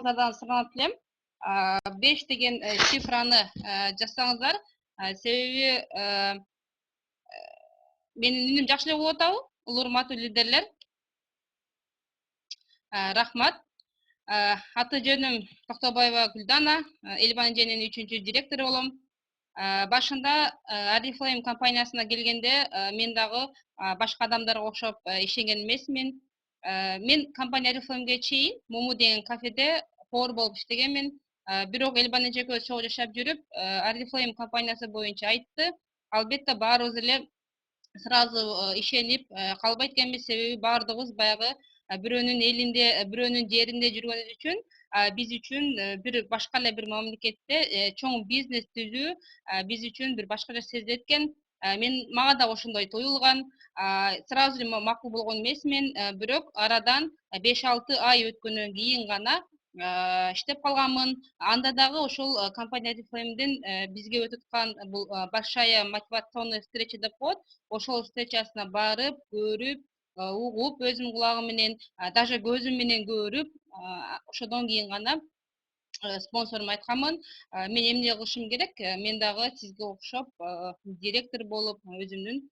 баарыңыздардан суранат элем. 5 деген цифраны жазсаңыздар, себеби менин үнүм жакшы эле болуп атабы? Урматтуу лидерлер. Рахмат. Аты жөнүм Токтобаева Гүлдана, Элбан эженин 3-чү директору болом. Башында Oriflame компаниясына келгенде мен дагы башка адамдарга окшоп ишенген эмесмин. Мен компания Oriflameге чейин Муму деген кафеде повар болуп иштегенмин. Бирок Элбан эже экөөбүз чогуу жашап жүрүп, Oriflame компаниясы боюнча айтты. Албетте баарыбыз эле сразу ишенип калбайт экенбиз, себеби баардыгыбыз баягы бирөөнүн элинде, бирөөнүн жеринде жүргөнүбүз үчүн биз үчүн бир башка эле бир мамлекетте чоң бизнес түзүү биз үчүн бир башкача сезилет экен. Мага да ошондой туюлган. Сразу эле макул болгон эмесмин, бирок арадан 5-6 ай өткөндөн кийин гана иштеп калганмын. Анда дагы ошол компания Oriflame'дин бизге өтүп аткан бул большая мотивационная встреча деп коет. Ошол встречасына барып, көрүп, угуп, өзүм кулагым менен, даже көзүм менен көрүп, ошодон кийин гана спонсорума айтканмын. Мен эмне кылышым керек? Мен дагы сизге окшоп директор болуп, өзүмдүн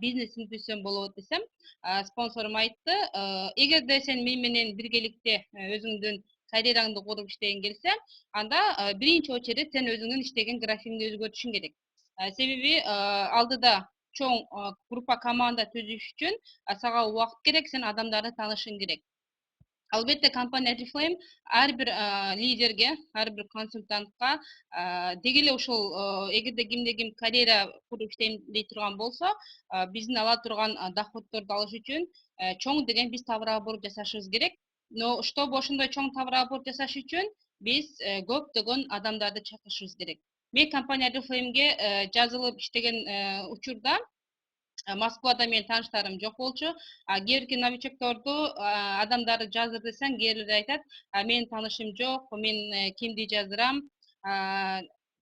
бизнесимди түзсөм болот десем, спонсорум айтты, эгерде сен мен менен биргеликте өзүңдүн карьераңды куруп иштегиң келсе, анда биринчи очередь сен өзүңдүн иштеген графигиңди өзгөртүшүң керек. Себеби алдыда чоң группа команда түзүш үчүн сага убакыт керек, сен адамдарды таанышың керек. Албетте компания Oriflame ар бир лидерге, ар бир консультантка деги эле ушул эгерде кимде ким карьера куруп иштейм дей турган болсо, биздин ала турган доходдорду алыш үчүн чоң деген биз товарооборот жасашыбыз керек. Но чтобы ошондой чоң товарооборот жасаш үчүн биз көптөгөн адамдарды чакырышыбыз керек. Мен компания Oriflame'ге жазылып иштеген учурда Москвада менин тааныштарым жок болчу. Кээ бирки новичокторду адамдарды жаздыр десең, кээбирлери айтат, менин таанышым жок, мен кимди жаздырам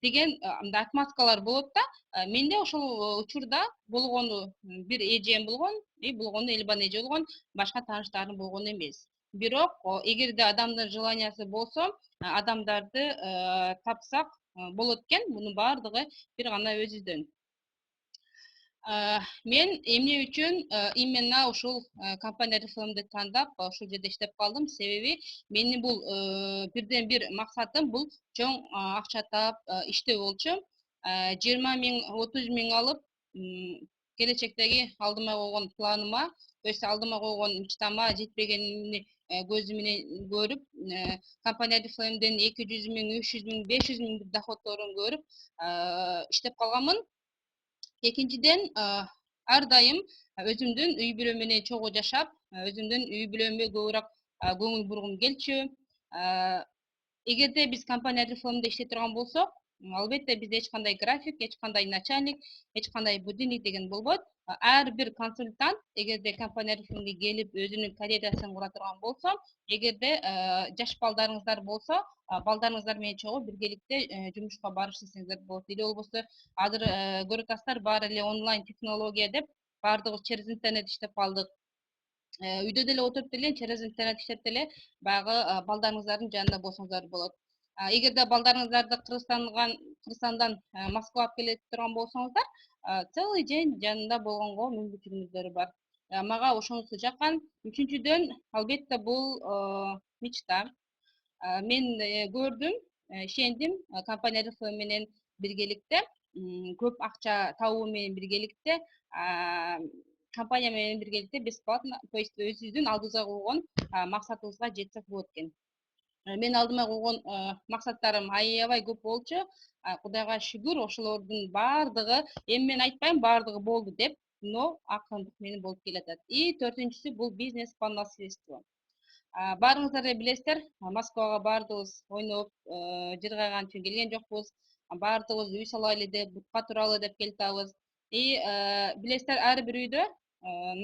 деген мындай отмазкалар болот да. Менде ошол учурда болгону бир эжем болгон, болгону Элбан эже болгон, башка тааныштарым болгон эмес. Бирок эгерде адамдын желаниясы болсо, адамдарды тапсак болот экен. Мунун баардыгы бир гана өзүбүздөн. Мен эмне үчүн именно ушул компания Oriflame'ди тандап, ошол жерде иштеп калдым. Себеби менин бул бирден бир максатым бул чоң акча таап иштөө болчу. 20 миң, 30 миң алып, келечектеги алдыма койгон планыма, то есть алдыма койгон мечтама жетпегенин көзүм менен көрүп, компания Oriflame'ден 200 миң, 300 миң, 500 миң доходдорун көрүп иштеп калганмын. Экинчиден, ар дайым өзүмдүн үй бүлөм менен чогуу жашап, өзүмдүн үй бүлөмө көбүрөөк көңүл бургум келчү. Эгерде биз компания Oriflame'де иштей турган болсок, албетте бизде эч кандай график, эч кандай начальник, эч кандай будильник деген болбойт. Ар бир консультант эгерде компания Oriflame'ге келип өзүнүн карьерасын кура турган болсо, эгерде жаш балдарыңыздар болсо, балдарыңыздар менен чогуу биргеликте жумушка барыш десеңиздер болот. Или болбосо азыр көрүп атасыздар, баары эле онлайн технология деп, баардыгыбыз через интернет иштеп калдык. Үйдө деле отуруп деле через интернет иштеп деле баягы балдарыңыздардын жанында болсоңуздар болот. Эгерде балдарыңыздарды Кыргызстандан Москвага алып келе турган болсоңуздар, целый день жанында болгонго мүмкүнчүлүгүңүздөр бар. Мага ошонусу жаккан. Үчүнчүдөн, албетте бул мечта. Мен көрдүм, ишендим компания Oriflame менен биргеликте, көп акча табуу менен биргеликте, компания менен биргеликте бесплатно, то есть өзүбүздүн алдыбызга койгон максатыбызга жетсек болот экен. Мен алдыма койгон максаттарым аябай көп болчу. Кудайга шүгүр, ошолордун баардыгы, эми мен айтпайм баардыгы болду деп, но акырындык менен болуп келатат. И төртүнчүсү бул бизнес по наследству. Баарыңыздар эле билесиздер, Москвага баардыгыбыз ойноп, жыргайган үчүн келген жокпуз. Баардыгыбыз үй салайлы деп, бутка туралы деп келип атабыз. И билесиздер, ар бир үйдө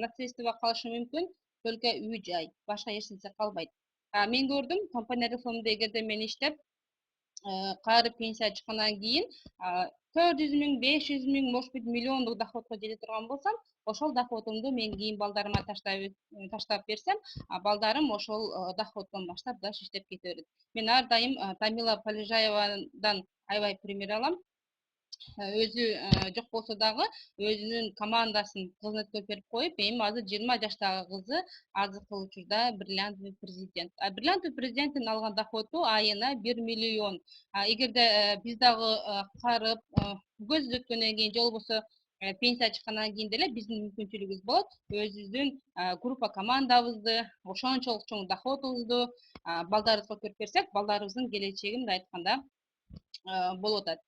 наследство калышы мүмкүн, только үй жай, башка эч нерсе калбайт. Мен көрдүм, компания Oriflame'де эгерде мен иштеп, кайрып пенсияга чыккандан кийин 400 000, 500 000, может быть, миллиондук доходко жете турган болсам, ошол доходумду мен кийин балдарыма таштап берсем, балдарым ошол доходдон баштап дальше иштеп кете берет. Мен ар дайым Тамила Полежаевадан аябай пример алам. Өзү жок болсо дагы өзүнүн командасын кызметкө берип коюп, эми азыр 20 жаштагы кызы азыркы учурда бриллиантовый президент. Бриллиантовый президенттин алган доходу айына 1 миллион. Эгерде биз дагы карып көз өткөндөн кийин же болбосо пенсия чыккандан кийин деле биздин мүмкүнчүлүгүбүз болот өзүбүздүн группа командабызды, ошончолук чоң доходубузду балдарыбызга көрүп берсек, балдарыбыздын келечеги мындай айтканда болуп атат.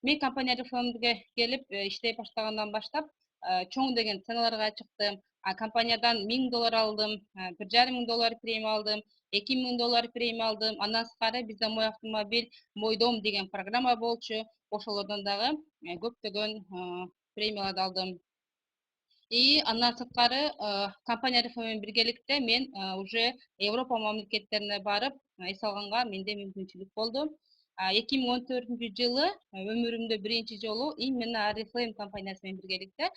Мен компания РФМге келип иштей баштагандан баштап чоң деген ценаларга чыктым. Компаниядан $1000 алдым, $1,500 премия алдым, $2000 премия алдым. Андан сырткары бизде мой автомобиль, мой дом деген программа болчу. Ошолордон дагы көптөгөн премияларды алдым. И андан сырткары компания РФ менен биргеликте мен уже Европа мамлекеттерине барып эс алганга менде мүмкүнчүлүк болду. 2014-жылы өмүрүмдө биринчи жолу именно Oriflame компаниясы менен биргеликте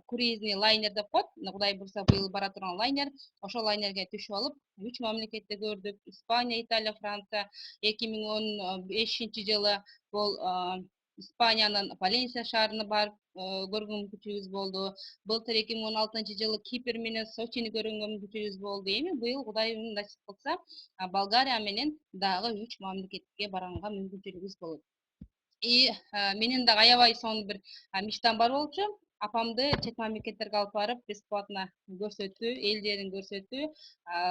круизный лайнер деп коет, Кудай буйрса быйыл бара турган лайнер. Ошол лайнерге түшүп алып, 3 мамлекетти көрдүк: Испания, Италия, Франция. 2015-жылы бул Испаниянын Валенсия шаарына барып көргөн мүмкүнчүлүгүбүз болду. Былтыр 2016-жылы Кипр менен Сочини көргөнгө мүмкүнчүлүгүбүз болду. Эми быйыл Кудайым насип кылса, Болгария менен дагы 3 мамлекетке барганга мүмкүнчүлүгүбүз болот. И менин дагы аябай сонун бир мечтам бар болчу. Апамды чет мамлекеттерге алып барып бесплатно көрсөтүү, эл жерин көрсөтүү.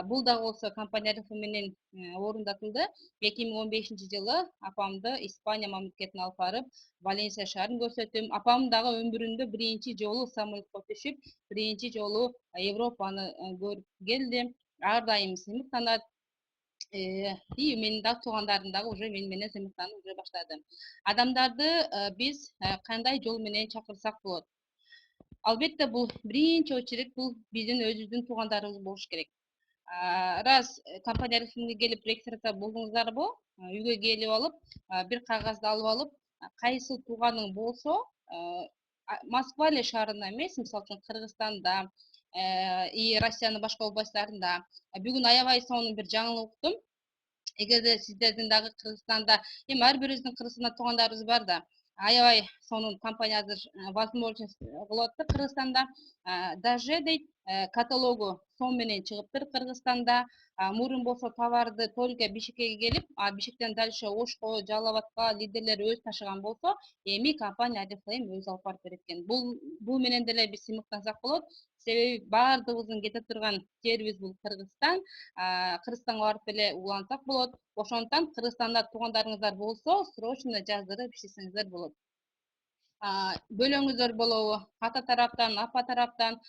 Бул дагы болсо компания менен орундатылды. 2015-жылы апамды Испания мамлекетине алып барып Валенсия шаарын көрсөттүм. Апам дагы өмүрүндө биринчи жолу самолетко түшүп, биринчи жолу Европаны көрүп келди. Ар дайым сыймыктанат. И менин дагы туугандарым дагы уже мени менен сыймыктанып уже баштады. Адамдарды биз кандай жол менен чакырсак болот? Албетте бул биринчи очередь бул биздин өзүбүздүн туугандарыбыз болуш керек. Раз компания келип регистрация болдуңуздарбы, үйгө келип алып, бир кагазды алып алып, кайсы тууганың болсо, Москва эле шаарында эмес, мисалы үчүн Кыргызстанда и Россиянын башка областтарында бүгүн аябай сонун бир жаңылык уктум. Эгерде сиздердин дагы Кыргызстанда, эми ар бирибиздин Кыргызстанда туугандарыбыз бар да, аябай сонун компания азыр возможность кылып атты Кыргызстанда. Даже дейт каталогу сом менен чыгыптыр Кыргызстанда. Мурун болсо товарды только Бишкекке келип, Бишкектен дальше Ошко, Жалал Абадка лидерлер өз ташыган болсо, эми компания Oriflame өзү алып барып берет экен. Бул менен деле биз сыймыктансак болот. Себеби баардыгыбыздын кете турган жерибиз бул Кыргызстан. Кыргызстанга барып эле улантсак болот. Ошондуктан Кыргызстанда туугандарыңыздар болсо, срочно жаздырып иштесеңиздер болот. Бөлөңүздөр болобу, ата тараптан, апа тараптан,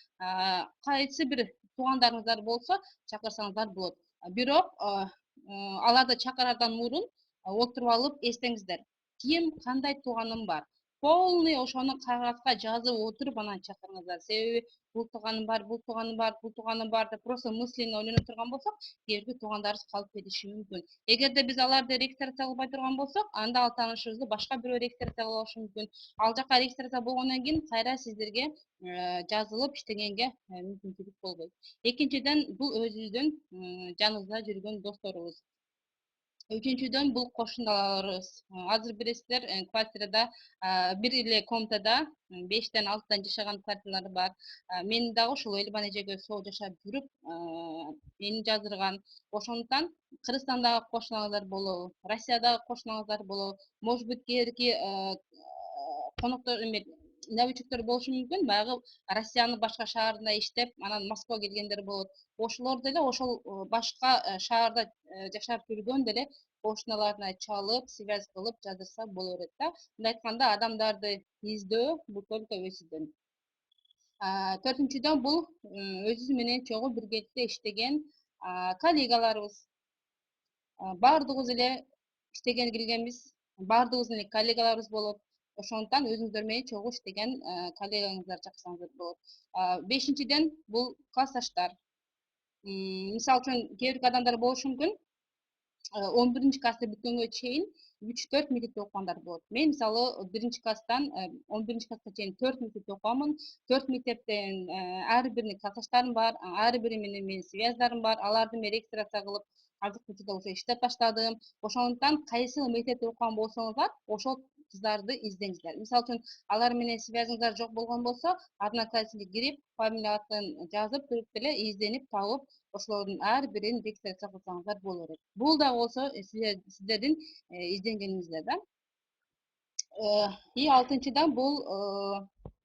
кайсы бир туугандарыңыздар болсо, чакырсаңыздар болот. Бирок аларды чакырардан мурун отуруп алып эстеңиздер. Ким, кандай тууганым бар? Полный ошону кагазга жазып отуруп анан чакырыңыздар. Себеби бул тууганым бар, бул тууганым бар, бул тууганым бар деп просто мысленно ойлонуп турган болсок, кээинки туугандарыбыз калып кетиши мүмкүн. Эгерде биз аларды регистрация кылбай турган болсок, анда ал таанышыбызды башка бирөө регистрация кылып алышы мүмкүн. Ал жака регистрация болгондон кийин кайра сиздерге жазылып иштегенге мүмкүнчүлүк болбойт. Экинчиден, бул өзүбүздүн жаныбызда жүргөн досторубуз. Үчүнчүдөн бул кошуналарыбыз. Азыр билесиздер, квартирада бир эле комнатада 5-тен 6-дан жашаган квартиралар бар. Мен дагы ушул Элбан эжеге соо жашап жүрүп, мени жаздырган. Ошондуктан Кыргызстандагы кошуналарыңыздар болобу, Россиядагы кошуналарыңыздар болобу, может быть, кээинки коноктор эме навичоктор болушу мүмкүн. Баягы Россиянын башка шаарында иштеп, анан Москвага келгендер болот. Ошолор деле ошол башка шаарда жашап жүргөн деле кошуналарына чалып, связь кылып жаздырса боло берет да. Мындай айтканда, адамдарды издөө бул только өзүбүздөн. Төртүнчүдөн, бул өзүбүз менен чогуу биргеликте иштеген коллегаларыбыз. Баардыгыбыз эле иштеген келгенбиз, баардыгыбыздын эле коллегаларыбыз болот. Ошондуктан өзүңүздөр менен чогуу иштеген коллегаңыздар чакырсаңыздар болот. Бешинчиден, бул классташтар. Мисалы үчүн кээ бир адамдар болушу мүмкүн, 11 класста бүткөнгө чейин 3-4 мектепте окугандар болот. Мен мисалы 1 класстан 11 класска чейин 4 мектепте окуганмын. 4 мектептен ар биринин классташтарым бар, ар бири менен менин связьдарым бар. Аларды мен регистрация кылып, азыркы учурда уже иштеп баштадым. Ошондуктан кайсы мектепте окуган болсоңуздар, ошол кыздарды издеңиздер. Мисалы үчүн алар менен связьыңыздар жок болгон болсо, Одноклассникке кирип, фамилия атын жазып, туруп деле изденип табып, ошолордун ар бирин регистрация кылсаңыздар боло берет. Бул да болсо сиздердин изденгениңиздер да. И 6-дан бул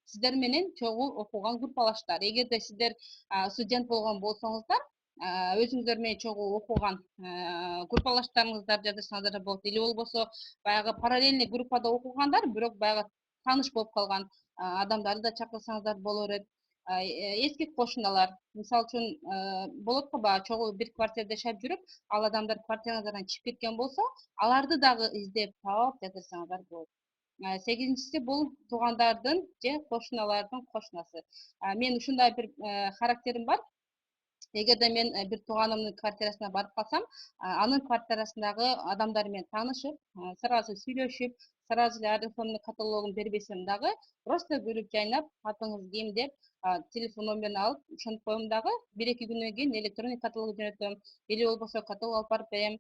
сиздер менен чогуу окуган группалаштар. Эгерде сиздер студент болгон болсоңуздар, өзүңүздөр менен чогуу окуган группалаштарыңыздар жаздырсаңыздар болот. Или болбосо баягы параллельный группада окугандар, бирок баягы тааныш болуп калган адамдарды да чакырсаңыздар боло берет. Эски кошуналар, мисалы үчүн болот го баягы чогуу бир квартирада жашап жүрүп, ал адамдар квартираңыздардан чыгып кеткен болсо, аларды дагы издеп таап жаздырсаңыздар болот. 8-нчиси бул туугандардын же кошуналардын кошунасы. Мен ушундай бир характерим бар. Эгерде мен бир тууганымдын квартирасына барып калсам, анын квартирасындагы адамдар менен таанышып, сразу сүйлөшүп, сразу эле Арифлеймдин каталогун бербесем дагы, просто көрүп жайнап, атыңыз ким деп, телефон номерин алып, ошентип коем дагы, 1-2 күндөн кийин электронный каталог жөнөтөм, или болбосо каталог алып барып берем.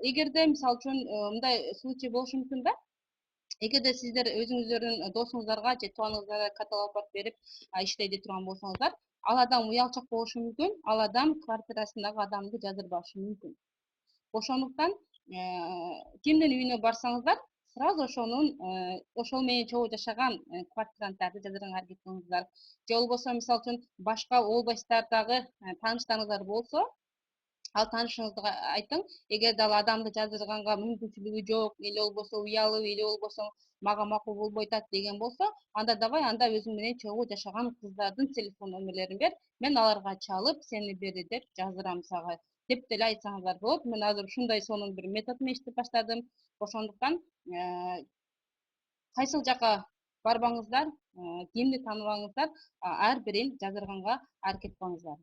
Эгерде мисалы үчүн мындай случай болушу мүмкүн да. Эгерде сиздер өзүңүздөрдүн досуңуздарга же тууганыңыздарга каталог алып берип иштейди турган болсоңуздар, ал адам уялчак болушу мүмкүн, ал адам квартирасындагы адамды жаздырбашы мүмкүн. Ошондуктан кимдин үйүнө барсаңыздар, сразу ошол менен чогуу жашаган квартиранттарды жаздырганга аракет кылыңыздар. Же болбосо мисалы үчүн башка областтардагы тааныштарыңыздар болсо, ал таанышыңызга айтың, эгерде ал адамды жаздырганга мүмкүнчүлүгү жок, или болбосо уялып, или болбосо мага макул болбой атат деген болсо, анда давай анда өзүң менен чогуу жашаган кыздардын телефон номерлерин бер, мен аларга чалып, сени бери деп жаздырам сага деп деле айтсаңыздар болот. Мен азыр ушундай сонун бир метод менен иштеп баштадым. Ошондуктан кайсыл жака барбаңыздар, кимди тааныбаңыздар, ар бирин жаздырганга аракет кылыңыздар.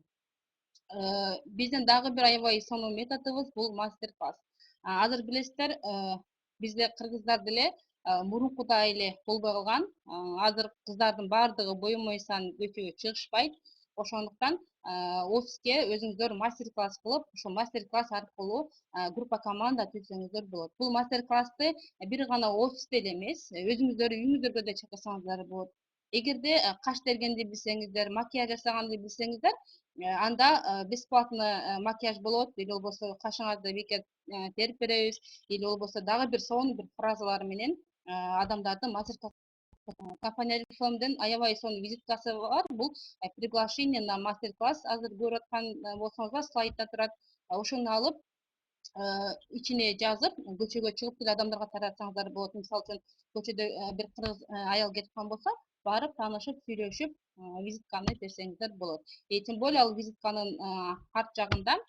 Биздин дагы бир аябай сонун методубуз бул мастер класс. Азыр билесиздер, бизде кыргыздар деле мурункудай эле болбой калган. Азыр кыздардын баардыгы боемойсан көчөгө чыгышпайт. Ошондуктан офиске өзүңүздөр мастер класс кылып, ошол мастер класс аркылуу группа команда түзсөңүздөр болот. Бул мастер классты бир гана офисте эле эмес, өзүңүздөр үйүңүздөргө да чакырсаңыздар болот. Эгерде каш тергенди билсеңиздер, макияж жасаганды билсеңиздер, анда бесплатно макияж болот, или болбосо кашыңарды бекер терип беребиз, или болбосо дагы бир сонун бир фразалар менен адамдарды мастер компания Арифлеймдин аябай сонун визиткасы бар. Бул приглашение на мастер класс. Азыр көрүп аткан болсоңуздар, слайдда турат. Ошону алып ичине жазып, көчөгө чыгып деле адамдарга таратсаңыздар болот. Мисалы үчүн көчөдө бир кыргыз аял кетип калган болсо, барып таанышып, сүйлөшүп, визитканы берсеңиздер болот. Тем более ал визитканын арт жагында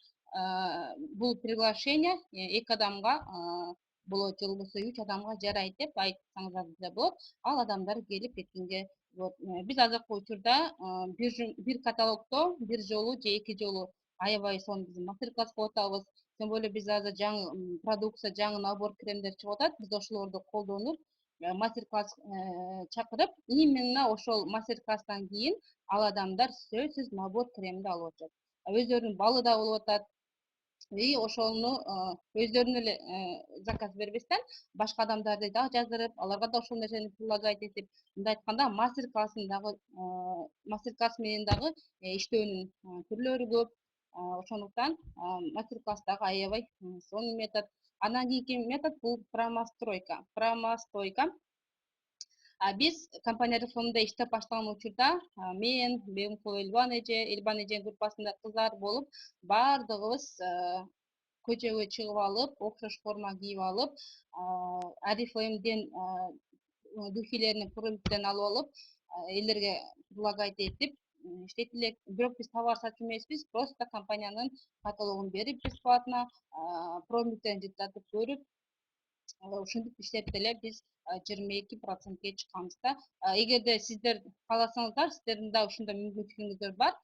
бул приглашение 2 адамга болот, же болбосо 3 адамга жарайт деп айтсаңыздар деле болот. Ал адамдар келип кеткенге болот. Биз азыркы учурда бир каталогдо бир жолу же 2 жолу аябай сонун биз мастер класс кылып атабыз. Тем более биз азыр жаңы продукция, жаңы набор кремдер чыгып атат. Биз ошолорду колдонуп, мастер класс чакырып, именно ошол мастер класстан кийин ал адамдар сөзсүз набор кремди алып атат. Өздөрүнүн балы да болуп атат. И ошону өздөрүнө эле заказ бербестен, башка адамдарды дагы жаздырып, аларга да ошол нерсени предлагать этип, мындай айтканда мастер класс менен дагы иштөөнүн түрлөрү көп. Ошондуктан мастер класс дагы аябай сонун метод. Андан кийинки метод бул промостойка. Биз компания Арифлеймде иштеп баштаган учурда мен, Бемкул Элбан эже группасында кыздар болуп, баардыгыбыз көчөгө чыгып алып, окшош форма кийип алып, Арифлеймдин духилеринин продукттарын алып алып, элдерге предлагать этип иштейт элек. Бирок биз товар сатчу эмеспиз, просто компаниянын каталогун берип бесплатно, продукттерин жыттатып көрүп, ушинтип иштеп деле биз 22%ке чыкканбыз да. Эгерде сиздер кааласаңыздар, сиздердин да ушундай мүмкүнчүлүгүңүздөр бар.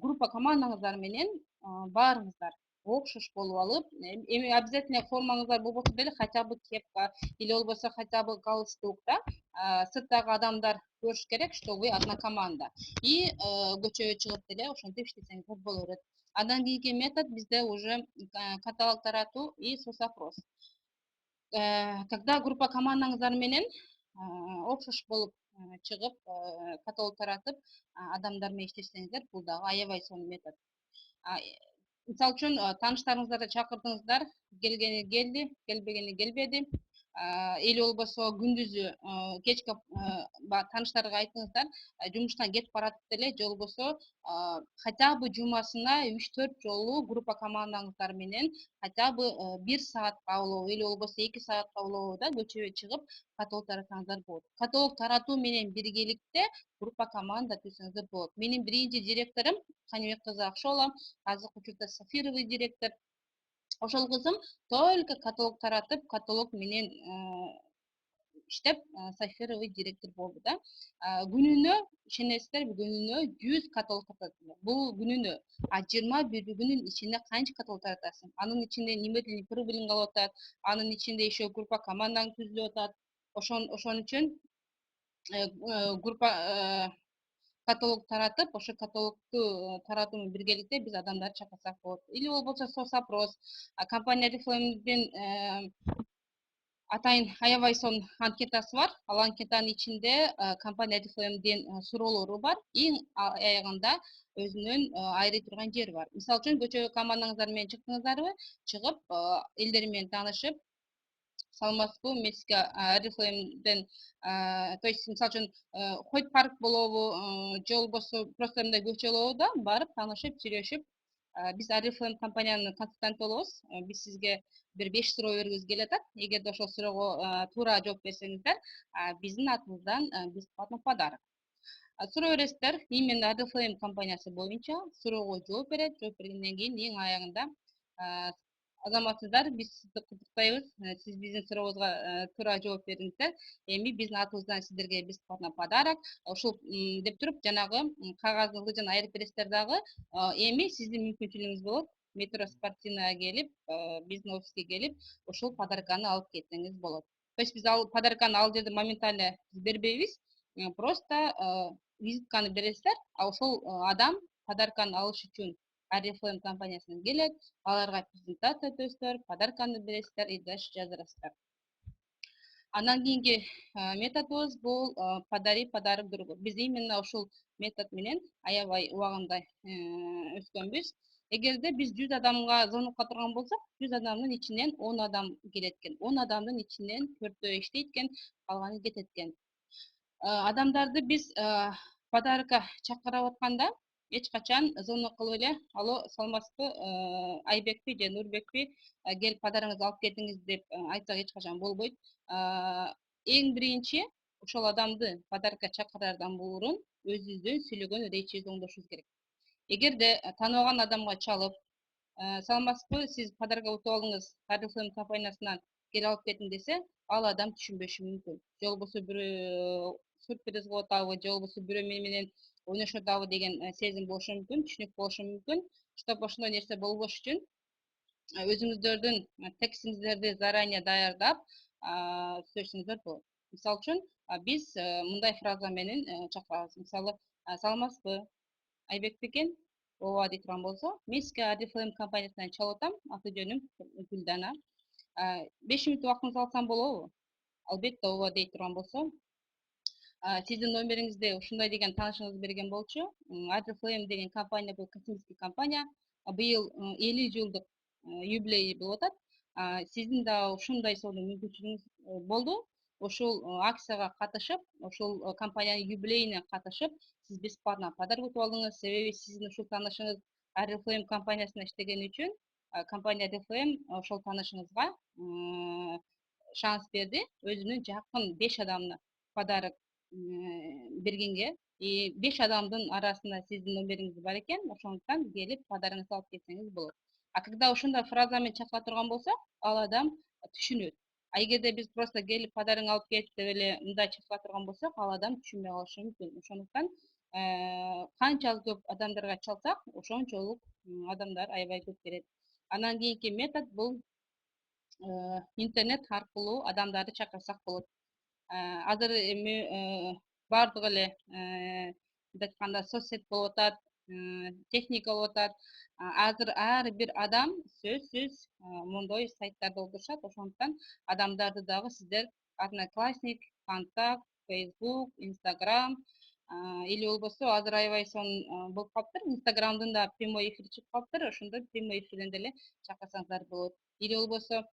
Группа командаңыздар менен барыңыздар. окшош болуп алып, эми обязательно формаңыздар болбосо деле хотя бы кепка или болбосо хотя бы галстук да, сырттагы адамдар көрүш керек, что вы одна команда. И көчөгө чыгып деле ошентип иштесеңиздер боло берет. Андан кийинки метод bizde уже каталог таратуу и соцопрос. Когда группа командаңыздар менен окшош болуп чыгып каталог таратып адамдар менен иштесеңиздер, бул дагы аябай сонун метод. Мисалы үчүн тааныштарыңыздарды чакырдыңыздар, келгени келди, келбегени келбеди. Или болбосо күндүзү кечке тааныштарга айттыңыздар, жумуштан кетип баратып деле, же болбосо хотя бы жумасына 3-4 жолу группа командаңыздар менен хотя бы 1 саатка болобу, или болбосо 2 саатка болобу да көчөгө чыгып каталог таратсаңыздар болот. Каталог таратуу менен биргеликте группа команда түзсөңүздөр болот. Менин биринчи директорум Каныбек кызы Акшола, азыркы учурда Сафировый директор. Ошол кызым только каталог таратып, каталог менен иштеп, Сафировый директор болду да. Күнүнө, ишенесиздерби, күнүнө 100 каталог таратат. Бул күнүнө. А 21 күнүн ичинде канча каталог таратасың? Анын ичинде немедленно прибылың алып атат, анын ичинде еще группа командаң түзүлүп атат. Ошон үчүн группа каталог таратып, ошо каталогду таратуу менен биргеликте биз адамдарды чакырсак болот. Или болбосо соцопрос. Компания Oriflame'дин атайын аябай сонун анкетасы бар. Ал анкетанын ичинде компания Oriflame'дин суроолору бар. Эң аягында өзүнүн айрый турган жери бар. Мисалы үчүн көчөгө командаңыздар менен чыктыңыздарбы, чыгып элдер менен таанышып, саламатсызбы, мен сизге Oriflame'ден, то есть мисалы үчүн Хойт парк болобу, же болбосо просто мындай көчөлөрдө да барып таанышып, сүйлөшүп, биз Oriflame компаниянын консультанты болобуз. Биз сизге бир 5 суроо бергибиз келип атат. Эгерде ошол суроого туура жооп берсеңиздер, биздин атыбыздан бесплатно подарок. Суроо бересиздер, именно Oriflame компаниясы боюнча суроого жооп берет. Жооп бергенден кийин эң аягында азаматсыздар, биз сизди куттуктайбыз. Сиз биздин сурообузга туура жооп бердиңиздер. Эми биздин атыбыздан сиздерге бесплатно подарок. Ушул деп туруп, жанагы кагаздын лыжын айырып бересиздер дагы. Эми сиздин мүмкүнчүлүгүңүз болот. Метро спортивныйга келип, биздин офиске келип, ушул подарканы алып кетсеңиз болот. То есть биз подарканы ал жерде моментально бербейбиз. Просто визитканы бересиздер, а ошол адам подарканы алыш үчүн Oriflame компаниясынан келет, аларга презентация өтөсүздөр, подарканы бересиздер и дальше жаздырасыздар. Андан кийинки методубуз бул подари подарок другу. Биз именно ушул метод менен аябай убагында өскөнбүз. Эгерде биз 100 адамга звонокко турган болсок, 100 адамдын ичинен 10 адам келет экен, 10 адамдын ичинен 4 иштейт экен, калганы кетет экен. Адамдарды биз подарокко чакырып атканда эч качан звонок кылып эле, алло, саламатсызбы, Айбекпи же Нурбекпи, келип подарогуңузду алып кетиңиз деп айтсак эч качан болбойт. Эң биринчи ошол адамды подарокко чакыраардан мурун өзүбүздүн сүйлөгөн речибизди оңдошубуз керек. Эгерде тааныбаган адамга чалып, саламатсызбы, сиз подарок утуп алдыңыз, Oriflame компаниясынан келип алып кетиң десе, ал адам түшүнбөшү мүмкүн. Же болбосо бирөө сюрприз кылып атабы, же болбосо бирөө менен ойношуп атабы деген сезим болушу мүмкүн, түшүнүк болушу мүмкүн. Чтоб ошондой нерсе болбош үчүн өзүңүздөрдүн текстиңиздерди заранее даярдап сүйлөшсөңүздөр болот. Мисалы үчүн биз мындай фраза менен чакырабыз. Мисалы, саламатсызбы, Айбек бекен, ооба дей турган болсо, мен сизге Oriflame компаниясынан чалып атам, аты жөнүм Гүлдана. 5 мүнөт убактыңызды алсам болобу? Албетте ооба дей турган болсо, сиздин номериңизди ушундай деген таанышыңыз берген болчу. Oriflame деген компания бул косметик компания. Быйыл 50 жылдык юбилей болуп атат. Сиздин да ушундай сонун мүмкүнчүлүгүңүз болду. Ушул акцияга катышып, ушул компаниянын юбилейине катышып, сиз бесплатно подарок утуп алдыңыз. Себеби сиздин ушул таанышыңыз Oriflame компаниясында иштеген үчүн компания Oriflame ошол таанышыңызга шанс берди. Өзүнүн жакын 5 адамына подарок бергенге, 5 адамдын арасында сиздин номериңиз бар экен, ошондуктан келип подарогуңузду алып кетсеңиз болот. А когда ошондой фраза менен чакыра турган болсок, ал адам түшүнөт. А эгерде биз просто келип подарогуңду алып кет деп эле мындай чакыра турган болсок, ал адам түшүнбөй калышы мүмкүн. Ошондуктан канча көп адамдарга чалсак, ошончолук адамдар аябай көп келет. Анан кийинки метод бул интернет аркылуу адамдарды чакырсак болот. Азыр эми баардык эле мындай айтканда соц сет болуп атат, техника болуп атат. Азыр ар бир адам сөзсүз мондой сайттарда отурушат. Ошондуктан адамдарды дагы сиздер Одноклассник, Контакт, Facebook, Instagram или болбосо азыр аябай сонун болуп калыптыр. Инстаграмдын да прямой эфири чыгып калыптыр. Ошондо прямой эфирден деле чакырсаңыздар болот. Или болбосо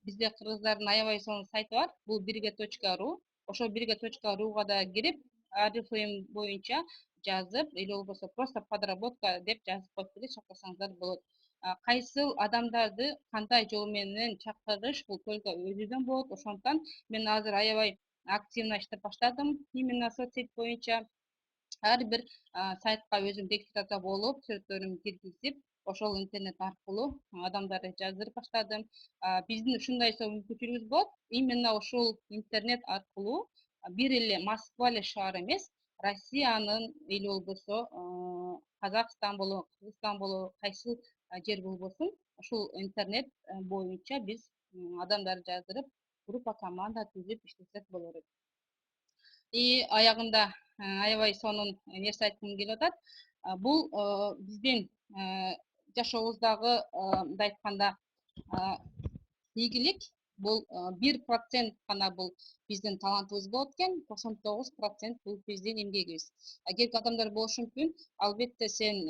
бизде кыргыздардын аябай сонун сайты бар. Бул birge.ru. Ошо birge.ruга да кирип, Oriflame боюнча жазып, или болбосо просто подработка деп жазып коюп деле чакырсаңыздар болот. Кайсыл адамдарды кандай жол менен чакырыш бул только өзүдөн болот. Ошондуктан мен азыр аябай активно иштеп баштадым именно соцсет боюнча. Ар бир сайтка өзүм регистрация болуп, сүрөттөрүмдү киргизип, ошол интернет аркылуу адамдарды жаздырып баштадым. Биздин ушундай мүмкүнчүлүгүбүз болот. Именно ушул интернет аркылуу бир эле Москва эле шаар эмес, Россиянын или болбосо Казакстан болобу, Кыргызстан болобу, кайсыл жер болбосун, ушул интернет боюнча биз адамдарды жаздырып, группа команда түзүп иштесек болор экен. И аягында аябай сонун нерсе айткым келип атат. Бул биздин жашообуздагы мындай айтканда ийгилик. Бул 1% гана бул биздин талантыбыз болот экен, 99% бул биздин эмгегибиз. Кээде адамдар болушу мүмкүн, албетте сен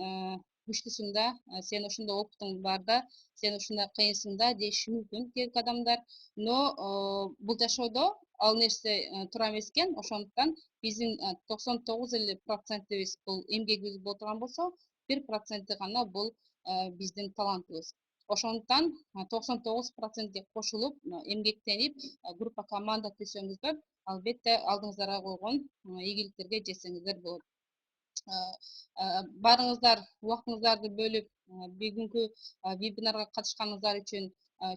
күчтүсүң да, сен ушундай опытың бар да, сен ушундай кыйынсың да деши мүмкүн кээде адамдар. Но бул жашоодо ал нерсе туура эмес экен. Ошондуктан биздин 99% бул эмгегибиз боло турган болсо, 1% гана бул биздин талантыбыз. Ошондуктан 99%ге кошулуп, эмгектенип, группа команда түзсөңүздөр, албетте алдыңыздарга койгон ийгиликтерге жетсеңиздер болот. Баарыңыздар убактыңыздарды бөлүп, бүгүнкү вебинарга катышканыңыздар үчүн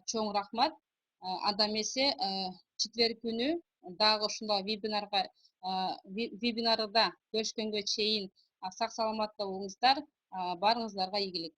чоң рахмат. Анда эмесе четверг күнү дагы ушундай вебинарда көрүшкөнгө чейин сак саламатта болуңуздар. Баарыңыздарга ийгилик.